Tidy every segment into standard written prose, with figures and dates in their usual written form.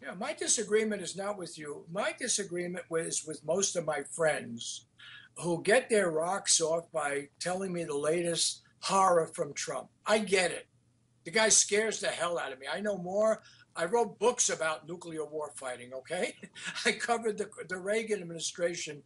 Yeah, my disagreement is not with you. My disagreement was with most of my friends who get their rocks off by telling me the latest horror from Trump. I get it. The guy scares the hell out of me. I know more. I wrote books about nuclear war fighting, okay? I covered the Reagan administration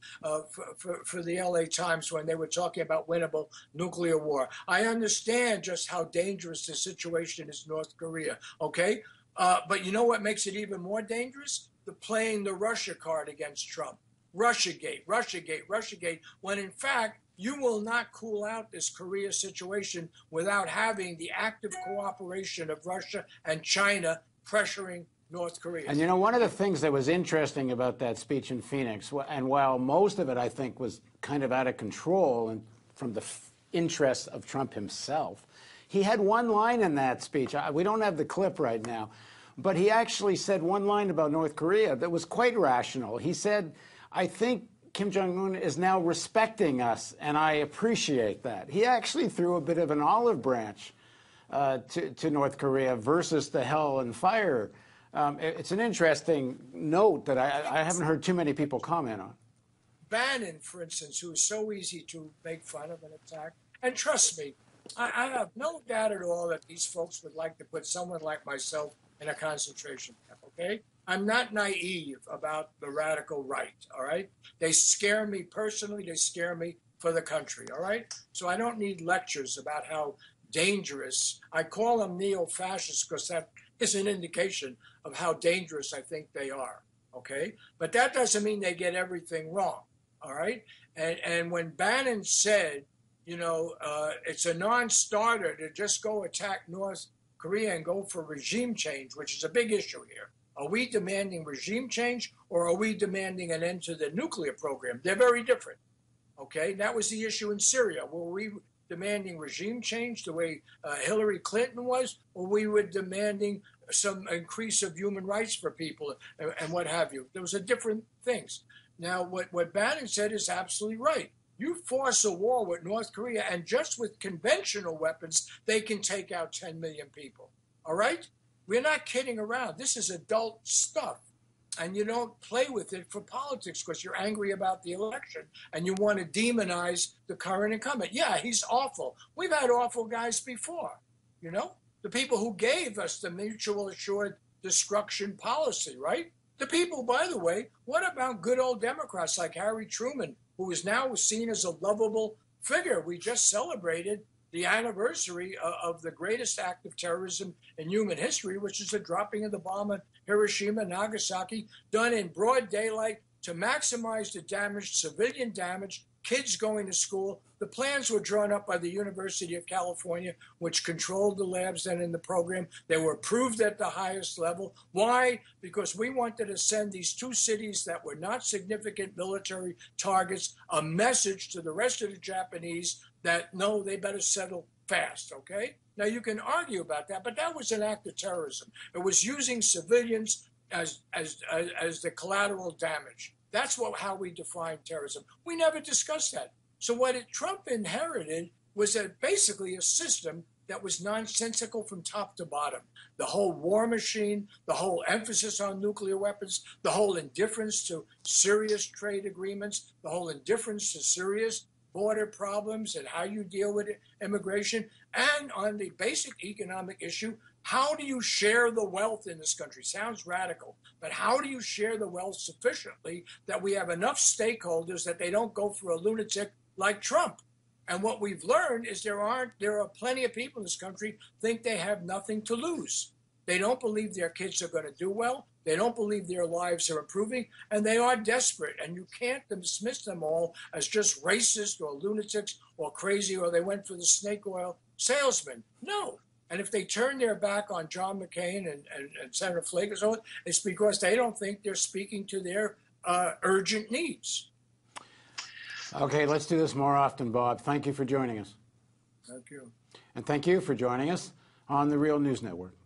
for the LA Times when they were talking about winnable nuclear war. I understand just how dangerous the situation is in North Korea, okay? But you know what makes it even more dangerous? The playing the Russia card against Trump. Russiagate, Russiagate, Russiagate, when in fact, you will not cool out this Korea situation without having the active cooperation of Russia and China pressuring North Korea. And you know, one of the things that was interesting about that speech in Phoenix, and while most of it I think was kind of out of control and from the interests of Trump himself, he had one line in that speech. We don't have the clip right now, but he actually said one line about North Korea that was quite rational. He said, I think Kim Jong-un is now respecting us, and I appreciate that. He actually threw a bit of an olive branch to North Korea versus the hell and fire. It's an interesting note that I haven't heard too many people comment on. Bannon, for instance, who is so easy to make fun of and attack, and trust me, I have no doubt at all that these folks would like to put someone like myself in a concentration camp, okay? I'm not naive about the radical right, all right? They scare me personally. They scare me for the country, all right? So I don't need lectures about how dangerous. I call them neo-fascists because that is an indication of how dangerous I think they are, okay? But that doesn't mean they get everything wrong, all right? And when Bannon said, you know, it's a non-starter to just go attack North Korea and go for regime change, which is a big issue here. Are we demanding regime change or are we demanding an end to the nuclear program? They're very different, okay? That was the issue in Syria. Were we demanding regime change the way Hillary Clinton was, or we were demanding some increase of human rights for people and what have you? Those are different things. Now, what Bannon said is absolutely right. You force a war with North Korea, and just with conventional weapons, they can take out 10 million people, all right? We're not kidding around. This is adult stuff. And you don't play with it for politics because you're angry about the election and you want to demonize the current incumbent. Yeah, he's awful. We've had awful guys before, you know? The people who gave us the mutual assured destruction policy, right? The people, by the way, what about good old Democrats like Harry Truman, who is now seen as a lovable figure? We just celebrated the anniversary of the greatest act of terrorism in human history, which is the dropping of the bomb on Hiroshima and Nagasaki, done in broad daylight to maximize the damage, civilian damage, kids going to school. The plans were drawn up by the University of California, which controlled the labs then in the program. They were approved at the highest level. Why? Because we wanted to send these two cities that were not significant military targets a message to the rest of the Japanese that, no, they better settle fast, okay? Now, you can argue about that, but that was an act of terrorism. It was using civilians as the collateral damage. That's how we define terrorism. We never discussed that. So what Trump inherited was basically a system that was nonsensical from top to bottom. The whole war machine, the whole emphasis on nuclear weapons, the whole indifference to serious trade agreements, the whole indifference to serious border problems and how you deal with immigration, and on the basic economic issue, how do you share the wealth in this country? Sounds radical, but how do you share the wealth sufficiently that we have enough stakeholders that they don't go for a lunatic like Trump? And what we've learned is there are plenty of people in this country think they have nothing to lose. They don't believe their kids are going to do well. They don't believe their lives are improving, and they are desperate. And you can't dismiss them all as just racist or lunatics or crazy, or they went for the snake oil salesman. No. And if they turn their back on John McCain and Senator Flake and so on, it's because they don't think they're speaking to their urgent needs. Okay, let's do this more often, Bob. Thank you for joining us. Thank you. And thank you for joining us on the Real News Network.